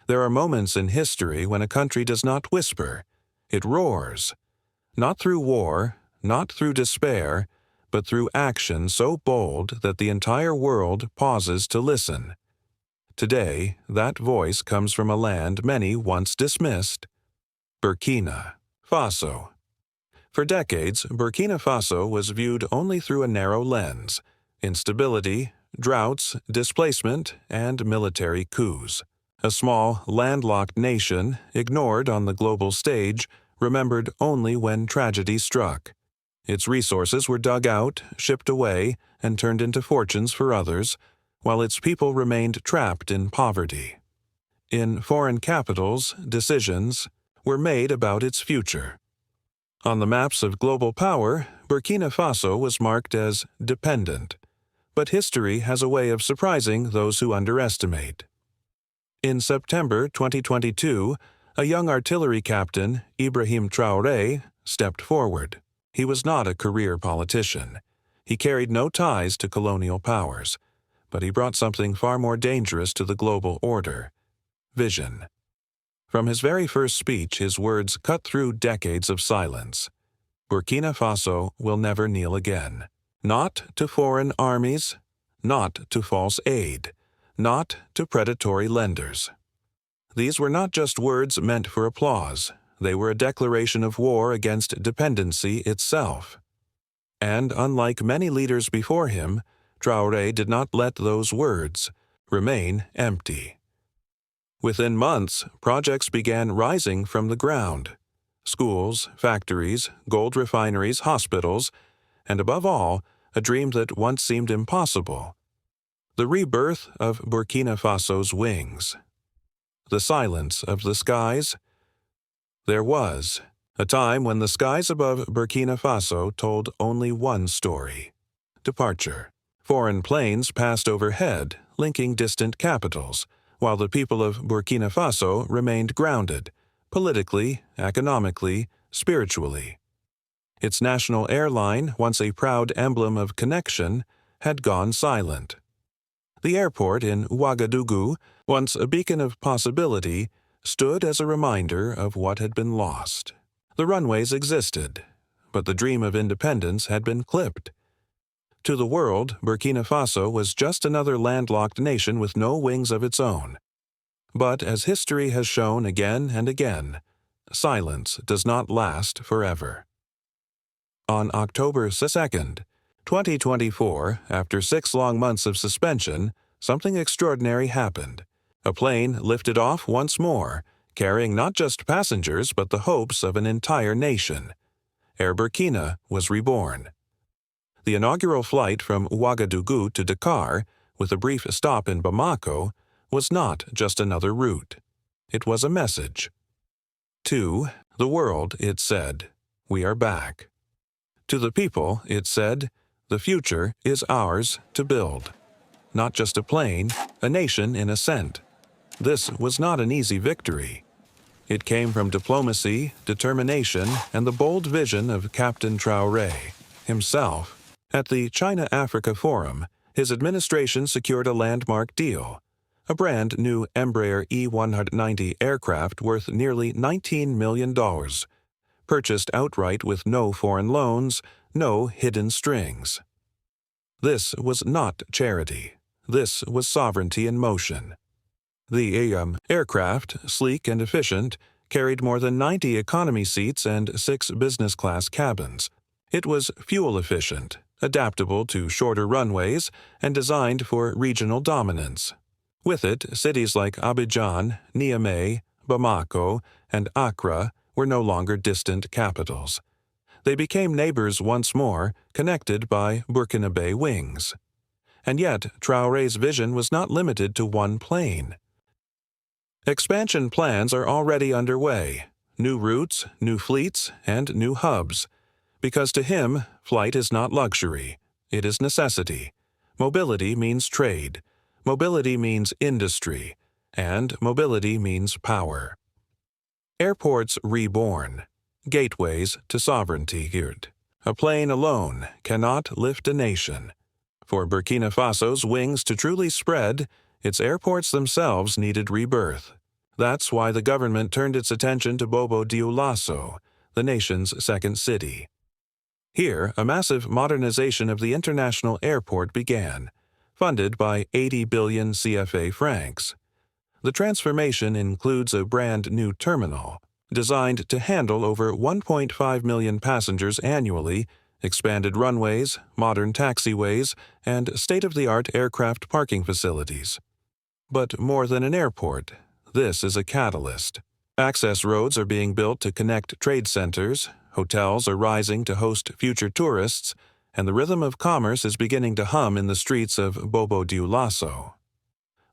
There are moments in history when a country does not whisper, it roars. Not through war, not through despair, but through action so bold that the entire world pauses to listen. Today, that voice comes from a land many once dismissed: Burkina Faso. For decades, Burkina Faso was viewed only through a narrow lens: instability, droughts, displacement, and military coups. A small, landlocked nation, ignored on the global stage, remembered only when tragedy struck. Its resources were dug out, shipped away, and turned into fortunes for others, while its people remained trapped in poverty. In foreign capitals, decisions were made about its future. On the maps of global power, Burkina Faso was marked as dependent, but history has a way of surprising those who underestimate. In September 2022, a young artillery captain, Ibrahim Traoré, stepped forward. He was not a career politician. He carried no ties to colonial powers, but he brought something far more dangerous to the global order: vision. From his very first speech, his words cut through decades of silence. Burkina Faso will never kneel again. Not to foreign armies, not to false aid, not to predatory lenders. These were not just words meant for applause. They were a declaration of war against dependency itself. And unlike many leaders before him, Traoré did not let those words remain empty. Within months, projects began rising from the ground: schools, factories, gold refineries, hospitals, and above all, a dream that once seemed impossible: the rebirth of Burkina Faso's wings. The silence of the skies. There was a time when the skies above Burkina Faso told only one story: departure. Foreign planes passed overhead, linking distant capitals, while the people of Burkina Faso remained grounded, politically, economically, spiritually. Its national airline, once a proud emblem of connection, had gone silent. The airport in Ouagadougou, once a beacon of possibility, stood as a reminder of what had been lost. The runways existed, but the dream of independence had been clipped. To the world, Burkina Faso was just another landlocked nation with no wings of its own. But as history has shown again and again, silence does not last forever. On October 2nd, 2024, after 6 long months of suspension, something extraordinary happened. A plane lifted off once more, carrying not just passengers but the hopes of an entire nation. Air Burkina was reborn. The inaugural flight from Ouagadougou to Dakar, with a brief stop in Bamako, was not just another route. It was a message. To the world, it said, "We are back." To the people, it said, "The future is ours to build." Not just a plane, a nation in ascent. This was not an easy victory. It came from diplomacy, determination, and the bold vision of Captain Traoré himself. At the China-Africa Forum, his administration secured a landmark deal: a brand-new Embraer E-190 aircraft worth nearly $19 million, purchased outright with no foreign loans, no hidden strings. This was not charity. This was sovereignty in motion. The aircraft, sleek and efficient, carried more than 90 economy seats and 6 business-class cabins. It was fuel-efficient, adaptable to shorter runways, and designed for regional dominance. With it, cities like Abidjan, Niamey, Bamako, and Accra were no longer distant capitals. They became neighbors once more, connected by Burkinabe wings. And yet, Traoré's vision was not limited to one plane. Expansion plans are already underway: new routes, new fleets, and new hubs. Because to him, flight is not luxury, it is necessity. Mobility means trade, mobility means industry, and mobility means power. Airports reborn, gateways to sovereignty. A plane alone cannot lift a nation. For Burkina Faso's wings to truly spread, its airports themselves needed rebirth. That's why the government turned its attention to Bobo-Dioulasso, the nation's second city. Here, a massive modernization of the international airport began, funded by 80 billion CFA francs. The transformation includes a brand new terminal, designed to handle over 1.5 million passengers annually, expanded runways, modern taxiways, and state-of-the-art aircraft parking facilities. But more than an airport, this is a catalyst. Access roads are being built to connect trade centers, hotels are rising to host future tourists, and the rhythm of commerce is beginning to hum in the streets of Bobo-Dioulasso.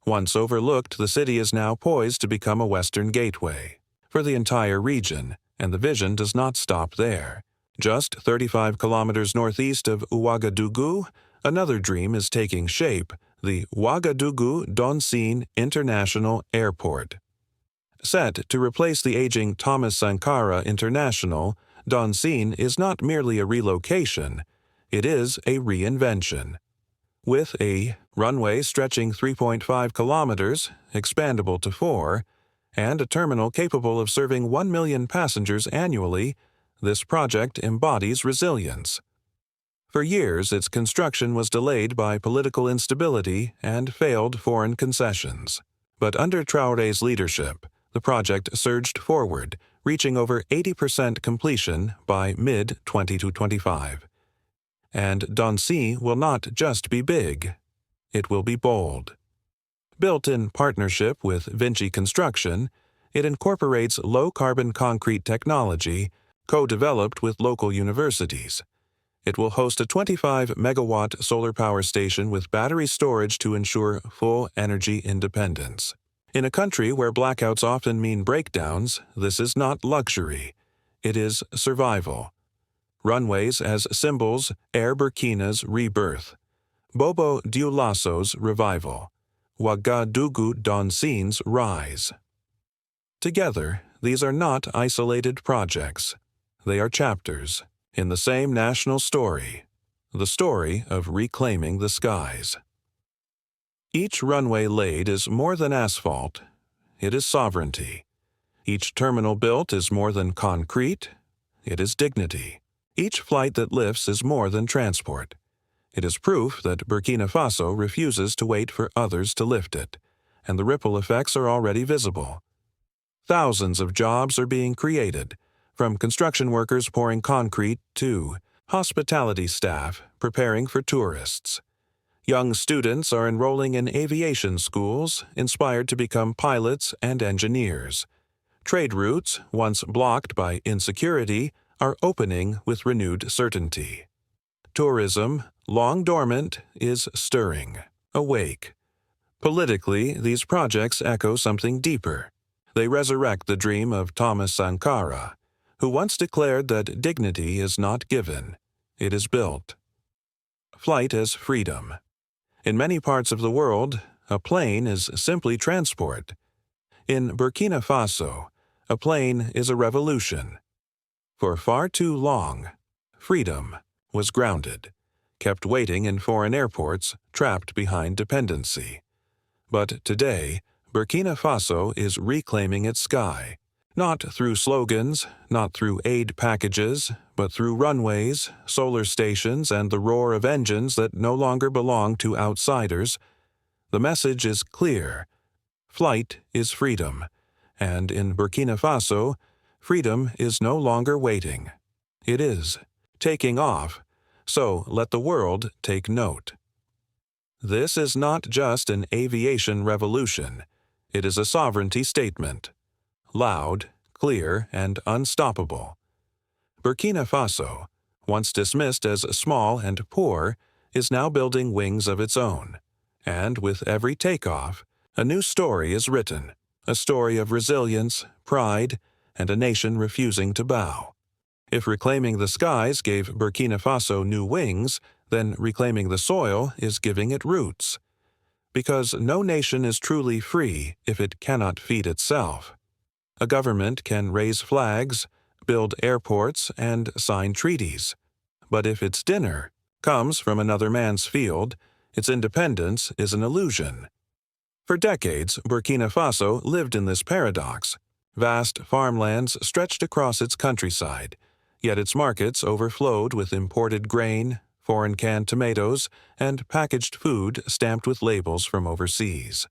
Once overlooked, the city is now poised to become a Western gateway for the entire region, and the vision does not stop there. Just 35 kilometers northeast of Ouagadougou, another dream is taking shape, the Ouagadougou-Donsine International Airport. Set to replace the aging Thomas Sankara International, Donsine is not merely a relocation, it is a reinvention. With a runway stretching 3.5 kilometers, expandable to 4, and a terminal capable of serving 1 million passengers annually, this project embodies resilience. For years, its construction was delayed by political instability and failed foreign concessions. But under Traoré's leadership, the project surged forward, reaching over 80% completion by mid-2025. And Donsine will not just be big, it will be bold. Built in partnership with Vinci Construction, it incorporates low-carbon concrete technology co-developed with local universities. It will host a 25-megawatt solar power station with battery storage to ensure full energy independence. In a country where blackouts often mean breakdowns, this is not luxury. It is survival. Runways as symbols Air Burkina's rebirth, Bobo-Dioulaso's revival, Ouagadougou-Donsine's rise. Together, these are not isolated projects. They are chapters in the same national story, the story of reclaiming the skies. Each runway laid is more than asphalt, it is sovereignty. Each terminal built is more than concrete, it is dignity. Each flight that lifts is more than transport. It is proof that Burkina Faso refuses to wait for others to lift it, and the ripple effects are already visible. Thousands of jobs are being created, from construction workers pouring concrete to hospitality staff preparing for tourists. Young students are enrolling in aviation schools, inspired to become pilots and engineers. Trade routes, once blocked by insecurity, are opening with renewed certainty. Tourism, long dormant, is stirring, awake. Politically, these projects echo something deeper. They resurrect the dream of Thomas Sankara, who once declared that dignity is not given, it is built. Flight as freedom. In many parts of the world, a plane is simply transport. In Burkina Faso, a plane is a revolution. For far too long, freedom was grounded, kept waiting in foreign airports, trapped behind dependency. But today, Burkina Faso is reclaiming its sky, not through slogans, not through aid packages, but through runways, solar stations, and the roar of engines that no longer belong to outsiders. The message is clear. Flight is freedom, and in Burkina Faso, freedom is no longer waiting. It is taking off, so let the world take note. This is not just an aviation revolution. It is a sovereignty statement. Loud, clear, and unstoppable. Burkina Faso, once dismissed as small and poor, is now building wings of its own. And with every takeoff, a new story is written, a story of resilience, pride, and a nation refusing to bow. If reclaiming the skies gave Burkina Faso new wings, then reclaiming the soil is giving it roots. Because no nation is truly free if it cannot feed itself. A government can raise flags, build airports, and sign treaties. But if its dinner comes from another man's field, its independence is an illusion. For decades, Burkina Faso lived in this paradox. Vast farmlands stretched across its countryside, yet its markets overflowed with imported grain, foreign canned tomatoes, and packaged food stamped with labels from overseas.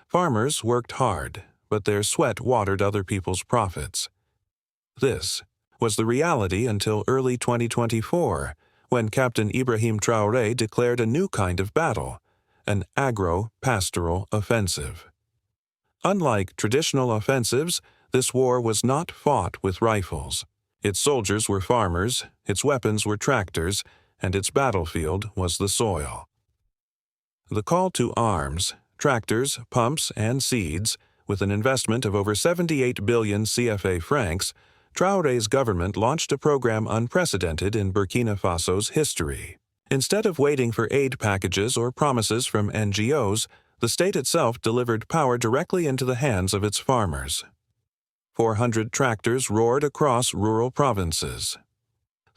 Farmers worked hard, but their sweat watered other people's profits. This was the reality until early 2024, when Captain Ibrahim Traoré declared a new kind of battle, an agro-pastoral offensive. Unlike traditional offensives, this war was not fought with rifles. Its soldiers were farmers, its weapons were tractors, and its battlefield was the soil. The call to arms, tractors, pumps, and seeds, with an investment of over 78 billion CFA francs, Traoré's government launched a program unprecedented in Burkina Faso's history. Instead of waiting for aid packages or promises from NGOs, the state itself delivered power directly into the hands of its farmers. 400 tractors roared across rural provinces.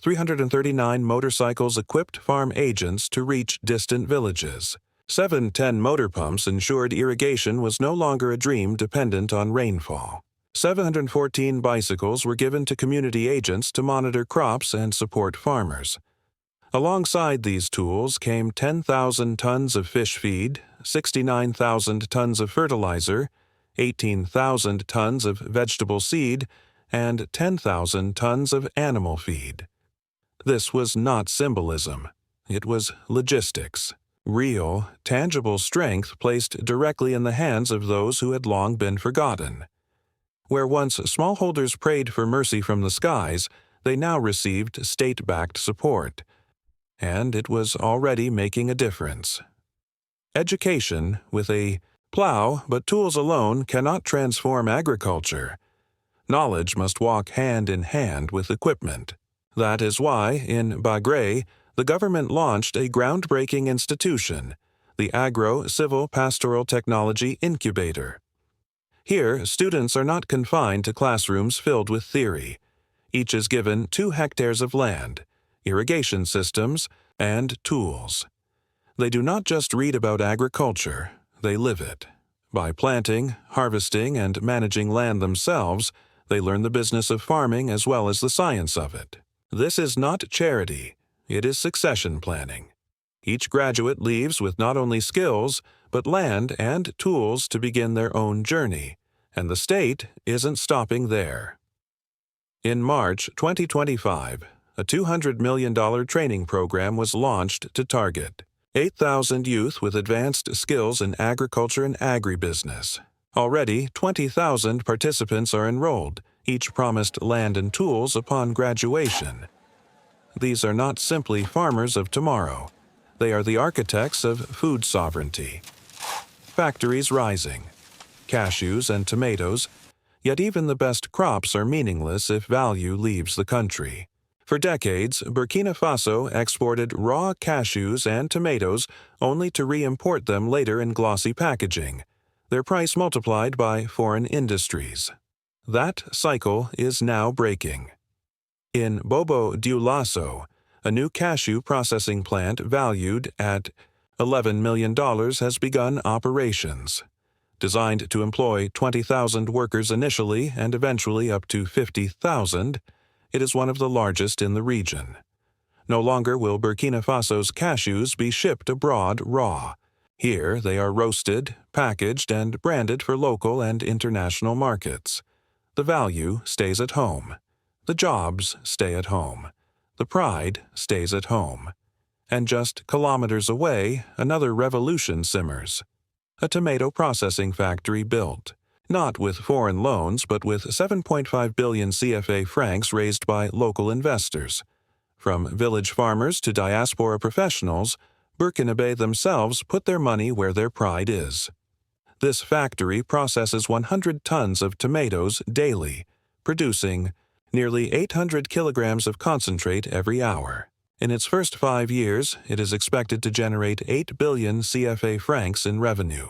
339 motorcycles equipped farm agents to reach distant villages. 710 motor pumps ensured irrigation was no longer a dream dependent on rainfall. 714 bicycles were given to community agents to monitor crops and support farmers. Alongside these tools came 10,000 tons of fish feed, 69,000 tons of fertilizer, 18,000 tons of vegetable seed, and 10,000 tons of animal feed. This was not symbolism. It was logistics. Real, tangible strength placed directly in the hands of those who had long been forgotten. Where once smallholders prayed for mercy from the skies, they now received state-backed support. And it was already making a difference. Education, with a plow but tools alone, cannot transform agriculture. Knowledge must walk hand in hand with equipment. That is why, in Bagré, the government launched a groundbreaking institution, the Agro-Civil Pastoral Technology Incubator. Here, students are not confined to classrooms filled with theory. Each is given 2 hectares of land, irrigation systems, and tools. They do not just read about agriculture, they live it. By planting, harvesting, and managing land themselves, they learn the business of farming as well as the science of it. This is not charity, it is succession planning. Each graduate leaves with not only skills, but land and tools to begin their own journey, and the state isn't stopping there. In March 2025, a $200 million training program was launched to target 8,000 youth with advanced skills in agriculture and agribusiness. Already, 20,000 participants are enrolled, each promised land and tools upon graduation. These are not simply farmers of tomorrow. They are the architects of food sovereignty. Factories rising, cashews and tomatoes, yet even the best crops are meaningless if value leaves the country. For decades, Burkina Faso exported raw cashews and tomatoes only to re-import them later in glossy packaging, their price multiplied by foreign industries. That cycle is now breaking. In Bobo Dioulasso, a new cashew processing plant valued at $11 million has begun operations. Designed to employ 20,000 workers initially and eventually up to 50,000, it is one of the largest in the region. No longer will Burkina Faso's cashews be shipped abroad raw. Here they are roasted, packaged, and branded for local and international markets. The value stays at home. The jobs stay at home. The pride stays at home. And just kilometers away, another revolution simmers. A tomato processing factory built, not with foreign loans, but with 7.5 billion CFA francs raised by local investors. From village farmers to diaspora professionals, Burkinabe themselves put their money where their pride is. This factory processes 100 tons of tomatoes daily, producing nearly 800 kilograms of concentrate every hour. In its first 5 years, it is expected to generate 8 billion CFA francs in revenue.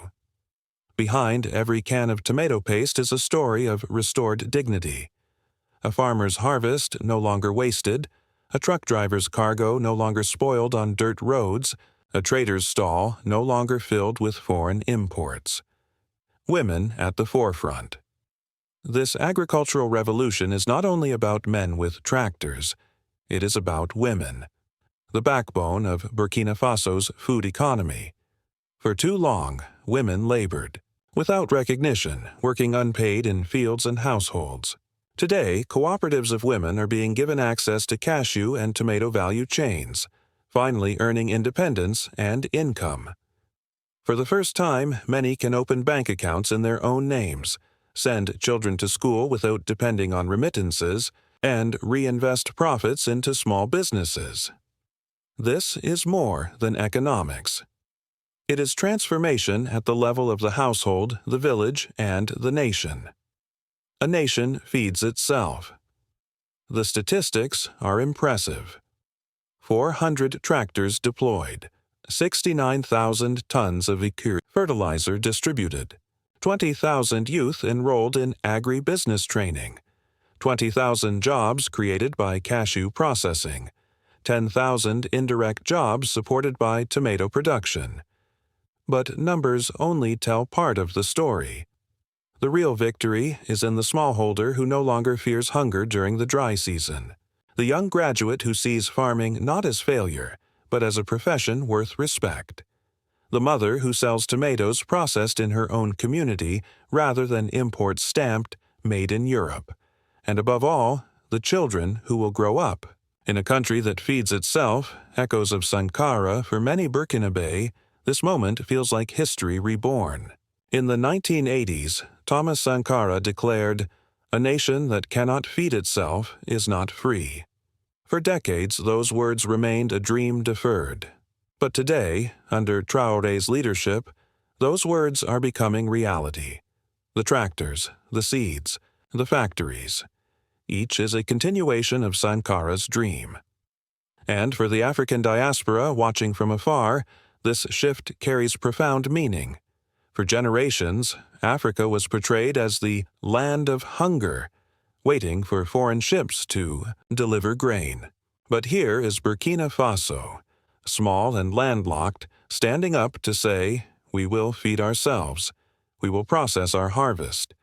Behind every can of tomato paste is a story of restored dignity. A farmer's harvest no longer wasted, a truck driver's cargo no longer spoiled on dirt roads, a trader's stall no longer filled with foreign imports. Women at the forefront. This agricultural revolution is not only about men with tractors, it is about women, the backbone of Burkina Faso's food economy. For too long, women labored, without recognition, working unpaid in fields and households. Today, cooperatives of women are being given access to cashew and tomato value chains, finally earning independence and income. For the first time, many can open bank accounts in their own names, send children to school without depending on remittances, and reinvest profits into small businesses. This is more than economics. It is transformation at the level of the household, the village, and the nation. A nation feeds itself. The statistics are impressive. 400 tractors deployed, 69,000 tons of fertilizer distributed, 20,000 youth enrolled in agri-business training, 20,000 jobs created by cashew processing, 10,000 indirect jobs supported by tomato production. But numbers only tell part of the story. The real victory is in the smallholder who no longer fears hunger during the dry season, the young graduate who sees farming not as failure, but as a profession worth respect, the mother who sells tomatoes processed in her own community rather than imports stamped, made in Europe, and above all, the children who will grow up. In a country that feeds itself, echoes of Sankara for many Burkinabe, this moment feels like history reborn. In the 1980s, Thomas Sankara declared, "A nation that cannot feed itself is not free." For decades, those words remained a dream deferred. But today, under Traore's leadership, those words are becoming reality. The tractors, the seeds, the factories. Each is a continuation of Sankara's dream. And for the African diaspora watching from afar, this shift carries profound meaning. For generations, Africa was portrayed as the land of hunger, waiting for foreign ships to deliver grain. But here is Burkina Faso, small and landlocked, standing up to say, "We will feed ourselves. We will process our harvest.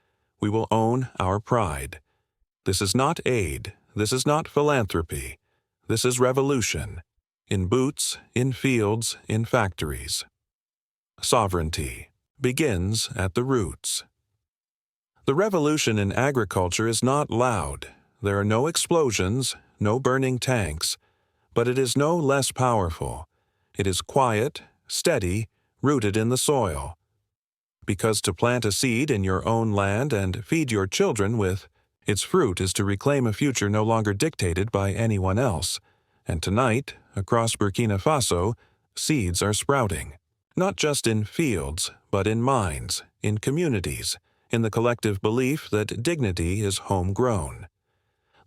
We will own our pride." This is not aid. This is not philanthropy. This is revolution. In boots, in fields, in factories. Sovereignty begins at the roots. The revolution in agriculture is not loud. There are no explosions, no burning tanks, but it is no less powerful. It is quiet, steady, rooted in the soil. Because to plant a seed in your own land and feed your children with its fruit is to reclaim a future no longer dictated by anyone else. And tonight, across Burkina Faso, seeds are sprouting. Not just in fields, but in minds, in communities, in the collective belief that dignity is homegrown.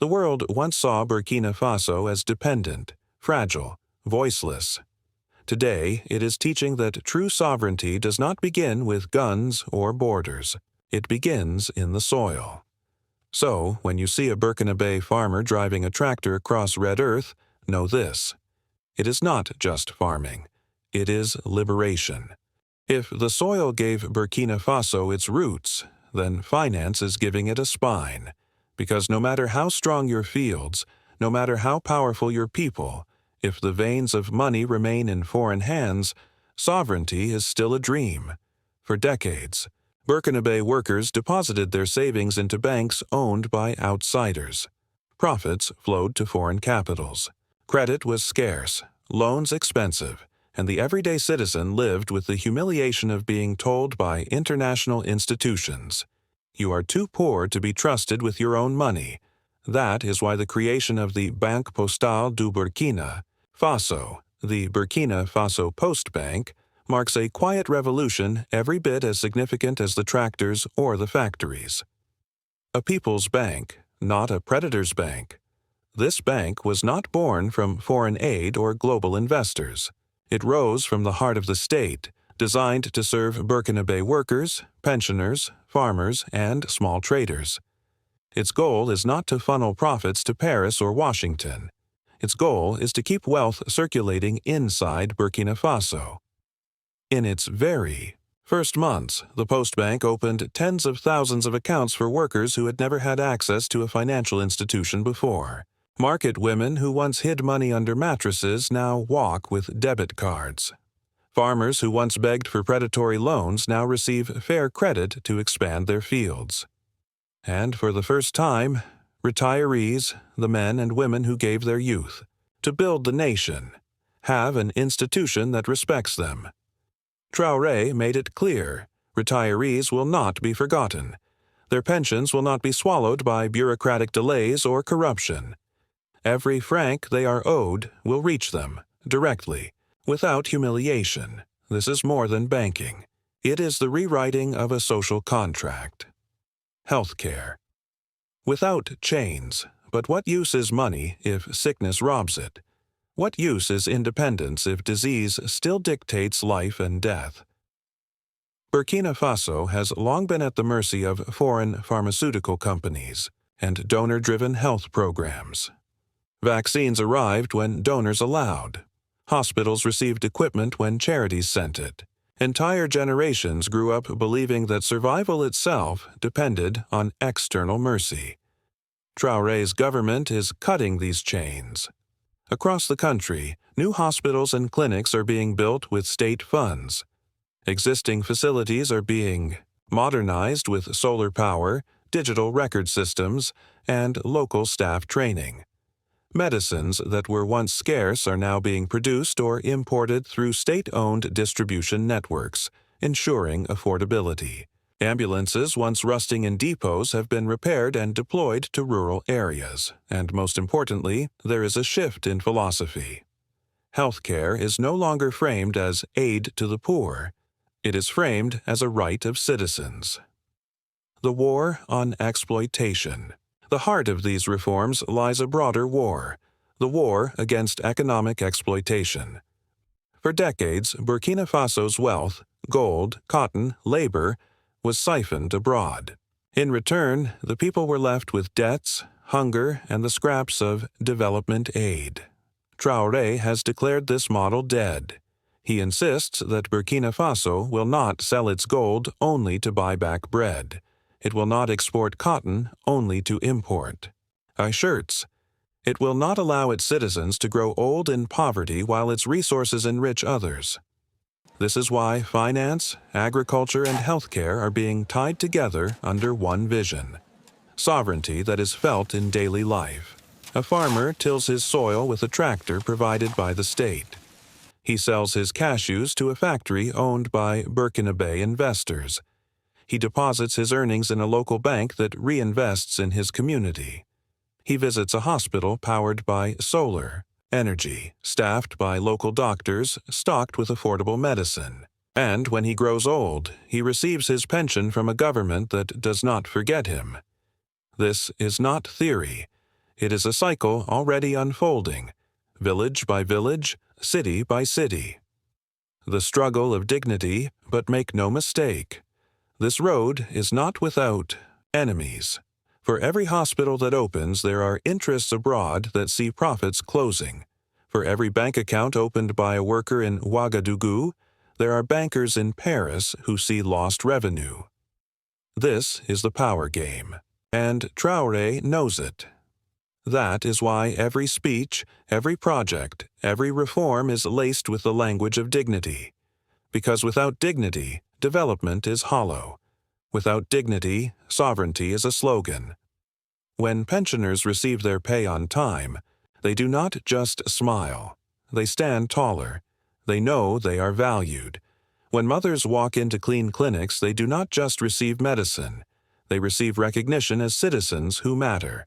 The world once saw Burkina Faso as dependent, fragile, voiceless. Today, it is teaching that true sovereignty does not begin with guns or borders. It begins in the soil. So, when you see a Burkinabe farmer driving a tractor across red earth, know this. It is not just farming. It is liberation. If the soil gave Burkina Faso its roots, then finance is giving it a spine. Because no matter how strong your fields, no matter how powerful your people, if the veins of money remain in foreign hands, sovereignty is still a dream. For decades, Burkinabe workers deposited their savings into banks owned by outsiders. Profits flowed to foreign capitals. Credit was scarce, loans expensive, and the everyday citizen lived with the humiliation of being told by international institutions, "You are too poor to be trusted with your own money." That is why the creation of the Banque Postale du Burkina Faso, the Burkina Faso Post Bank, marks a quiet revolution every bit as significant as the tractors or the factories. A people's bank, not a predator's bank. This bank was not born from foreign aid or global investors. It rose from the heart of the state, designed to serve Burkinabe workers, pensioners, farmers, and small traders. Its goal is not to funnel profits to Paris or Washington. Its goal is to keep wealth circulating inside Burkina Faso. In its very First months, the Post Bank opened tens of thousands of accounts for workers who had never had access to a financial institution before. Market women who once hid money under mattresses now walk with debit cards. Farmers who once begged for predatory loans now receive fair credit to expand their fields. And for the first time, retirees, the men and women who gave their youth to build the nation, have an institution that respects them. Traore made it clear, retirees will not be forgotten. Their pensions will not be swallowed by bureaucratic delays or corruption. Every franc they are owed will reach them, directly, without humiliation. This is more than banking. It is the rewriting of a social contract. Healthcare. Without chains, but what use is money if sickness robs it? What use is independence if disease still dictates life and death? Burkina Faso has long been at the mercy of foreign pharmaceutical companies and donor-driven health programs. Vaccines arrived when donors allowed. Hospitals received equipment when charities sent it. Entire generations grew up believing that survival itself depended on external mercy. Traore's government is cutting these chains. Across the country, new hospitals and clinics are being built with state funds. Existing facilities are being modernized with solar power, digital record systems, and local staff training. Medicines that were once scarce are now being produced or imported through state-owned distribution networks, ensuring affordability. Ambulances once rusting in depots have been repaired and deployed to rural areas, and most importantly, there is a shift in philosophy. Healthcare is no longer framed as aid to the poor. It is framed as a right of citizens. The war on exploitation. The heart of these reforms lies a broader war, the war against economic exploitation. For decades, Burkina Faso's wealth, gold, cotton, labor, was siphoned abroad. In return, the people were left with debts, hunger, and the scraps of development aid. Traore has declared this model dead. He insists that Burkina Faso will not sell its gold only to buy back bread. It will not export cotton only to import shirts. It will not allow its citizens to grow old in poverty while its resources enrich others. This is why finance, agriculture, and healthcare are being tied together under one vision: sovereignty that is felt in daily life. A farmer tills his soil with a tractor provided by the state. He sells his cashews to a factory owned by Burkina Faso investors. He deposits his earnings in a local bank that reinvests in his community. He visits a hospital powered by solar energy, staffed by local doctors, stocked with affordable medicine. And when he grows old, he receives his pension from a government that does not forget him. This is not theory. It is a cycle already unfolding, village by village, city by city. The struggle of dignity, but make no mistake, this road is not without enemies. For every hospital that opens, there are interests abroad that see profits closing. For every bank account opened by a worker in Ouagadougou, there are bankers in Paris who see lost revenue. This is the power game, and Traore knows it. That is why every speech, every project, every reform is laced with the language of dignity. Because without dignity, development is hollow. Without dignity, sovereignty is a slogan. When pensioners receive their pay on time, they do not just smile. They stand taller. They know they are valued. When mothers walk into clean clinics, they do not just receive medicine. They receive recognition as citizens who matter.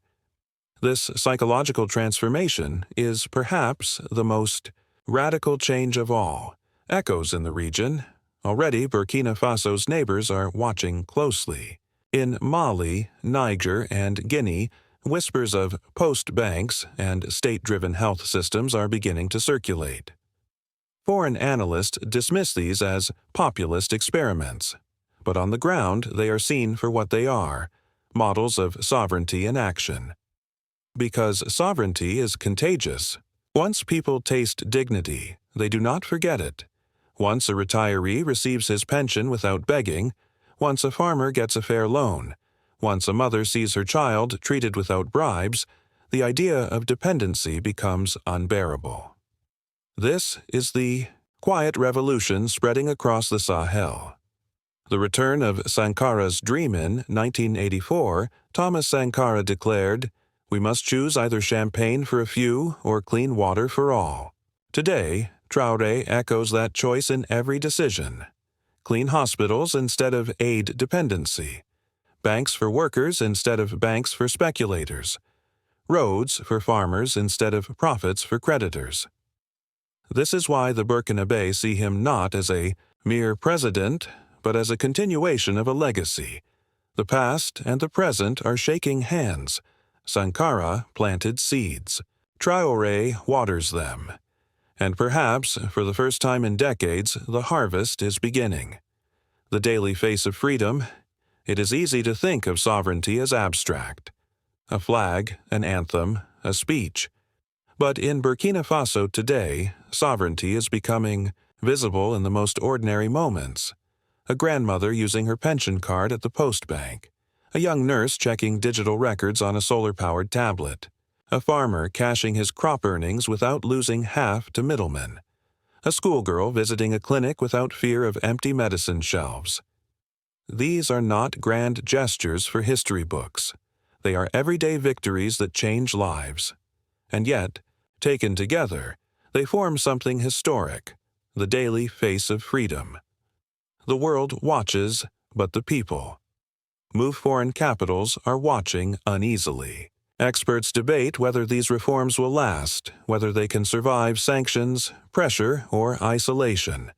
This psychological transformation is perhaps the most radical change of all. Echoes in the region. Already, Burkina Faso's neighbors are watching closely. In Mali, Niger, and Guinea, whispers of post-banks and state-driven health systems are beginning to circulate. Foreign analysts dismiss these as populist experiments, but on the ground they are seen for what they are, models of sovereignty in action. Because sovereignty is contagious. Once people taste dignity, they do not forget it. Once a retiree receives his pension without begging, once a farmer gets a fair loan, once a mother sees her child treated without bribes, the idea of dependency becomes unbearable. This is the quiet revolution spreading across the Sahel. The return of Sankara's dream in 1984, Thomas Sankara declared, "We must choose either champagne for a few or clean water for all." Today, Traore echoes that choice in every decision. Clean hospitals instead of aid dependency. Banks for workers instead of banks for speculators. Roads for farmers instead of profits for creditors. This is why the Burkinabe see him not as a mere president, but as a continuation of a legacy. The past and the present are shaking hands. Sankara planted seeds. Traore waters them. And perhaps, for the first time in decades, the harvest is beginning. The daily face of freedom, it is easy to think of sovereignty as abstract. A flag, an anthem, a speech. But in Burkina Faso today, sovereignty is becoming visible in the most ordinary moments. A grandmother using her pension card at the post bank. A young nurse checking digital records on a solar-powered tablet. A farmer cashing his crop earnings without losing half to middlemen. A schoolgirl visiting a clinic without fear of empty medicine shelves. These are not grand gestures for history books. They are everyday victories that change lives. And yet, taken together, they form something historic, the daily face of freedom. The world watches, but the people. Move foreign capitals are watching uneasily. Experts debate whether these reforms will last, whether they can survive sanctions, pressure, or isolation.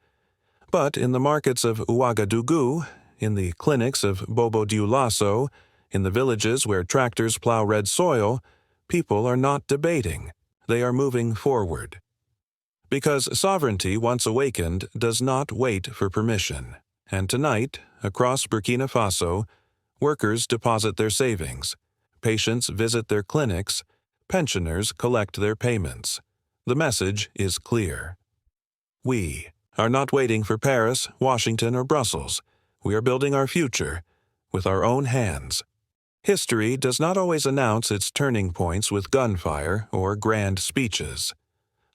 But in the markets of Ouagadougou, in the clinics of Bobo Dioulasso, in the villages where tractors plow red soil, people are not debating. They are moving forward. Because sovereignty, once awakened, does not wait for permission. And tonight, across Burkina Faso, workers deposit their savings. Patients visit their clinics, pensioners collect their payments. The message is clear. We are not waiting for Paris, Washington, or Brussels. We are building our future with our own hands. History does not always announce its turning points with gunfire or grand speeches.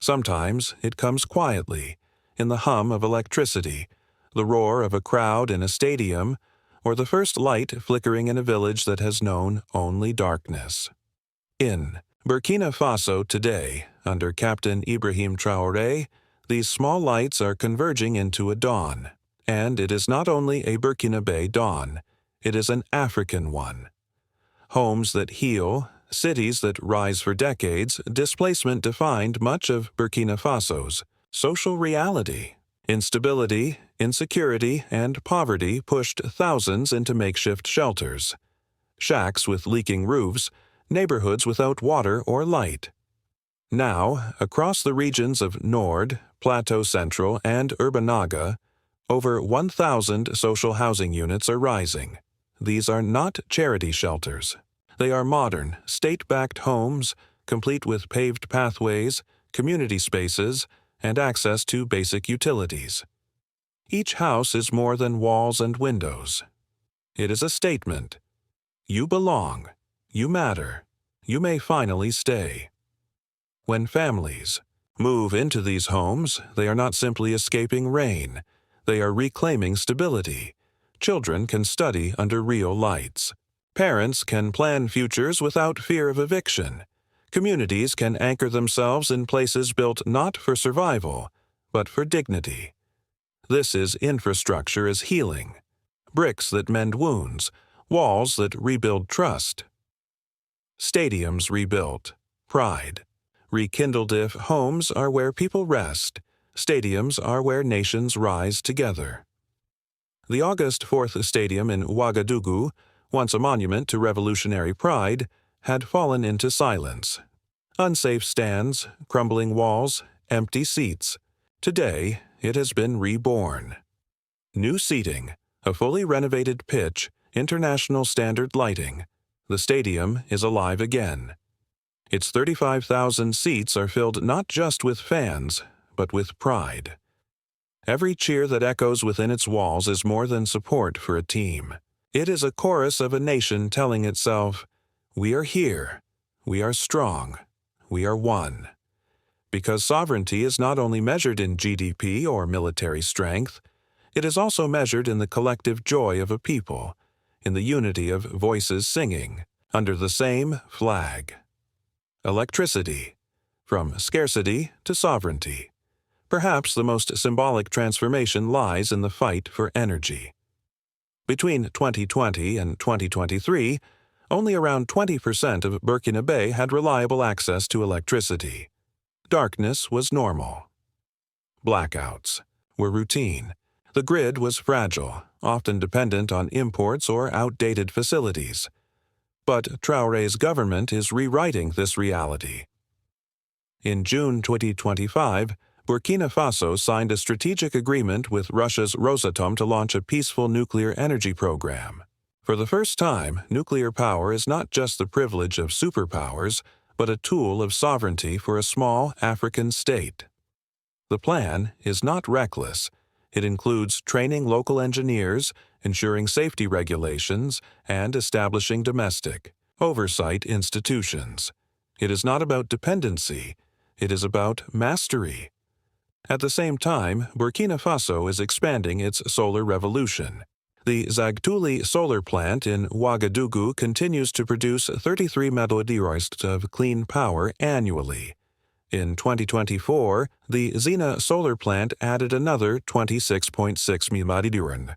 Sometimes it comes quietly, in the hum of electricity, the roar of a crowd in a stadium, or the first light flickering in a village that has known only darkness. In Burkina Faso today, under Captain Ibrahim Traoré, these small lights are converging into a dawn. And it is not only a Burkinabe dawn, it is an African one. Homes that heal, cities that rise for decades, displacement defined much of Burkina Faso's social reality. Instability, insecurity, and poverty pushed thousands into makeshift shelters. Shacks with leaking roofs, neighborhoods without water or light. Now, across the regions of Nord, Plateau Central, and Urbanaga, over 1,000 social housing units are rising. These are not charity shelters. They are modern, state-backed homes, complete with paved pathways, community spaces, and access to basic utilities. Each house is more than walls and windows. It is a statement. You belong. You matter. You may finally stay. When families move into these homes, they are not simply escaping rain. They are reclaiming stability. Children can study under real lights. Parents can plan futures without fear of eviction. Communities can anchor themselves in places built not for survival, but for dignity. This is infrastructure as healing. Bricks that mend wounds, walls that rebuild trust. Stadiums rebuilt, pride. Rekindled if homes are where people rest, stadiums are where nations rise together. The August 4th Stadium in Ouagadougou, once a monument to revolutionary pride, had fallen into silence. Unsafe stands, crumbling walls, empty seats. Today, it has been reborn. New seating, a fully renovated pitch, international standard lighting. The stadium is alive again. Its 35,000 seats are filled not just with fans, but with pride. Every cheer that echoes within its walls is more than support for a team. It is a chorus of a nation telling itself, "We are here. We are strong. We are one." Because sovereignty is not only measured in GDP or military strength, it is also measured in the collective joy of a people, in the unity of voices singing, under the same flag. Electricity, from scarcity to sovereignty. Perhaps the most symbolic transformation lies in the fight for energy. Between 2020 and 2023, only around 20% of Burkina Faso had reliable access to electricity. Darkness was normal. Blackouts were routine. The grid was fragile, often dependent on imports or outdated facilities. But Traoré's government is rewriting this reality. In June 2025, Burkina Faso signed a strategic agreement with Russia's Rosatom to launch a peaceful nuclear energy program. For the first time, nuclear power is not just the privilege of superpowers, but a tool of sovereignty for a small African state. The plan is not reckless. It includes training local engineers, ensuring safety regulations, and establishing domestic oversight institutions. It is not about dependency. It is about mastery. At the same time, Burkina Faso is expanding its solar revolution. The Zagtouli solar plant in Ouagadougou continues to produce 33 megawatts of clean power annually. In 2024, the Zena solar plant added another 26.6 megawatts.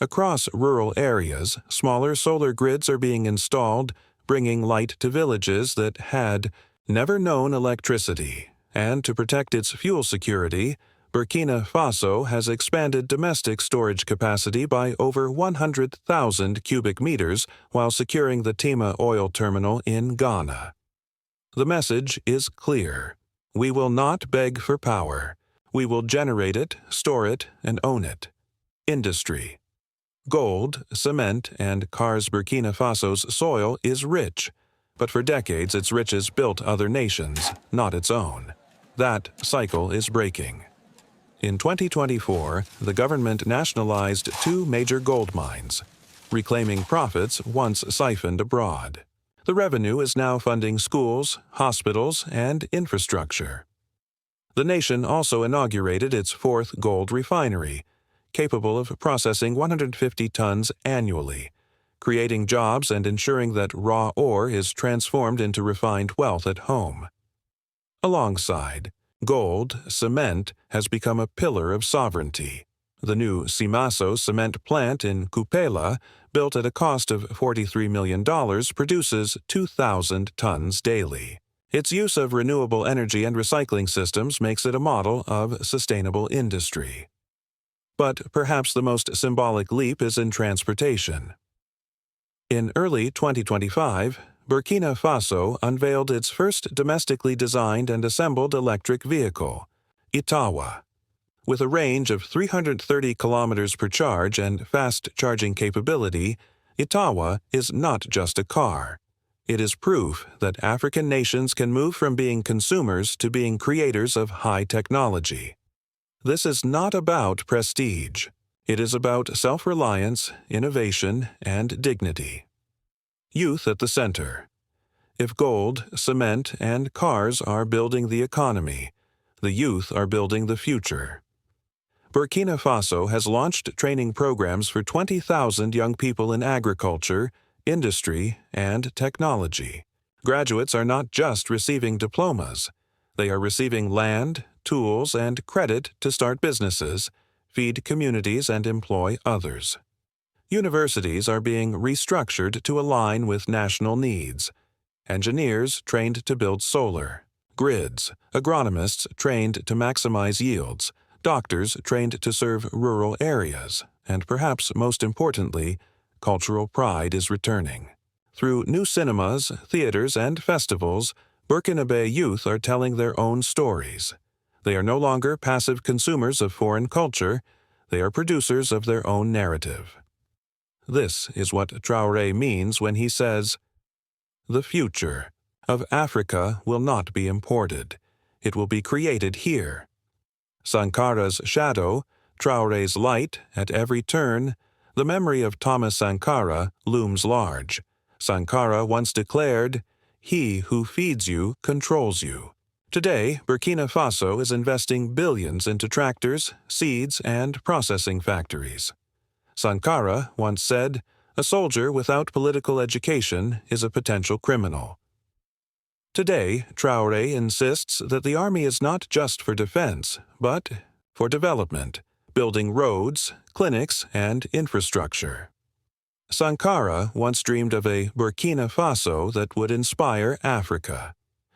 Across rural areas, smaller solar grids are being installed, bringing light to villages that had never known electricity. And to protect its fuel security, Burkina Faso has expanded domestic storage capacity by over 100,000 cubic meters while securing the Tema oil terminal in Ghana. The message is clear. We will not beg for power. We will generate it, store it, and own it. Industry. Gold, cement, and cars. Burkina Faso's soil is rich, but for decades its riches built other nations, not its own. That cycle is breaking. In 2024, the government nationalized 2 major gold mines, reclaiming profits once siphoned abroad. The revenue is now funding schools, hospitals, and infrastructure. The nation also inaugurated its 4th gold refinery, capable of processing 150 tons annually, creating jobs and ensuring that raw ore is transformed into refined wealth at home. Alongside, gold, cement has become a pillar of sovereignty. The new Simaso cement plant in Kupela, built at a cost of $43 million, produces 2,000 tons daily. Its use of renewable energy and recycling systems makes it a model of sustainable industry. But perhaps the most symbolic leap is in transportation. In early 2025, Burkina Faso unveiled its first domestically designed and assembled electric vehicle, Itawa. With a range of 330 kilometers per charge and fast charging capability, Itawa is not just a car. It is proof that African nations can move from being consumers to being creators of high technology. This is not about prestige. It is about self-reliance, innovation, and dignity. Youth at the center. If gold, cement, and cars are building the economy, the youth are building the future. Burkina Faso has launched training programs for 20,000 young people in agriculture, industry, and technology. Graduates are not just receiving diplomas. They are receiving land, tools, and credit to start businesses, feed communities, and employ others. Universities are being restructured to align with national needs. Engineers trained to build solar, grids, agronomists trained to maximize yields, doctors trained to serve rural areas, and perhaps most importantly, cultural pride is returning. Through new cinemas, theaters, and festivals, Burkina Faso youth are telling their own stories. They are no longer passive consumers of foreign culture, they are producers of their own narrative. This is what Traoré means when he says, "The future of Africa will not be imported. It will be created here." Sankara's shadow, Traore's light at every turn, the memory of Thomas Sankara looms large. Sankara once declared, "He who feeds you controls you." Today, Burkina Faso is investing billions into tractors, seeds, and processing factories. Sankara once said, "A soldier without political education is a potential criminal." Today, Traore insists that the army is not just for defense, but for development, building roads, clinics, and infrastructure. Sankara once dreamed of a Burkina Faso that would inspire Africa.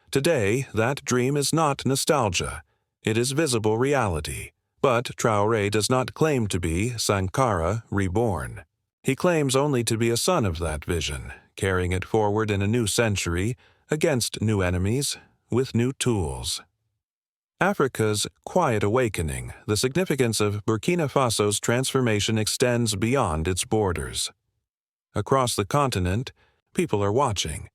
Today, that dream is not nostalgia. It is visible reality. But Traore does not claim to be Sankara reborn. He claims only to be a son of that vision, carrying it forward in a new century, against new enemies, with new tools. Africa's quiet awakening, the significance of Burkina Faso's transformation extends beyond its borders. Across the continent, people are watching.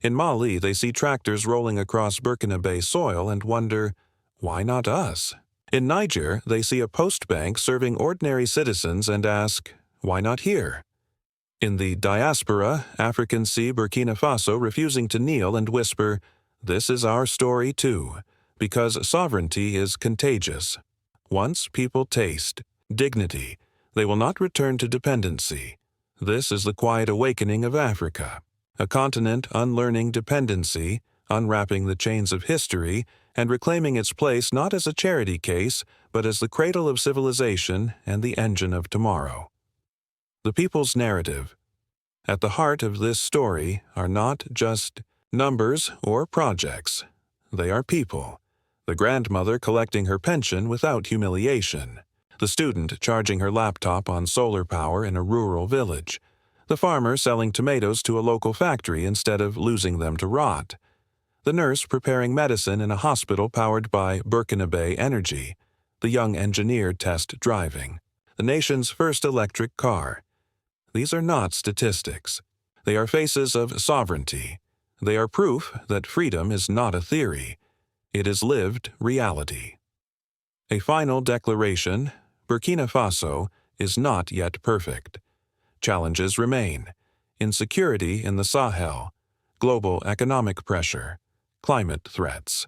In Mali, they see tractors rolling across Burkinabe soil and wonder, why not us? In Niger, they see a post bank serving ordinary citizens and ask, why not here? In the diaspora, Africans see Burkina Faso refusing to kneel and whisper, "This is our story too," because sovereignty is contagious. Once people taste dignity, they will not return to dependency. This is the quiet awakening of Africa, a continent unlearning dependency, unwrapping the chains of history, and reclaiming its place not as a charity case, but as the cradle of civilization and the engine of tomorrow. The people's narrative. At the heart of this story are not just numbers or projects. They are people. The grandmother collecting her pension without humiliation. The student charging her laptop on solar power in a rural village. The farmer selling tomatoes to a local factory instead of losing them to rot. The nurse preparing medicine in a hospital powered by Burkinabe energy. The young engineer test driving. The nation's first electric car. These are not statistics. They are faces of sovereignty. They are proof that freedom is not a theory. It is lived reality. A final declaration: Burkina Faso is not yet perfect. Challenges remain: insecurity in the Sahel, global economic pressure, climate threats.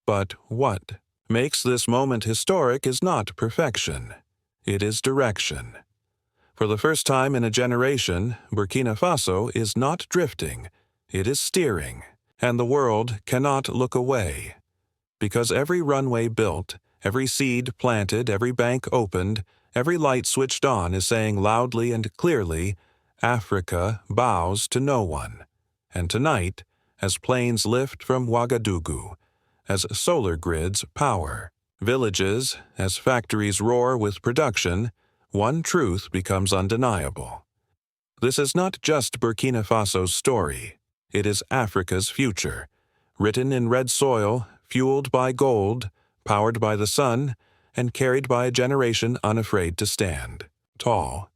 But what makes this moment historic is not perfection. It is direction. For the first time in a generation, Burkina Faso is not drifting, it is steering, and the world cannot look away. Because every runway built, every seed planted, every bank opened, every light switched on is saying loudly and clearly, Africa bows to no one. And tonight, as planes lift from Ouagadougou, as solar grids power, villages, as factories roar with production, one truth becomes undeniable. This is not just Burkina Faso's story. It is Africa's future, written in red soil, fueled by gold, powered by the sun, and carried by a generation unafraid to stand, tall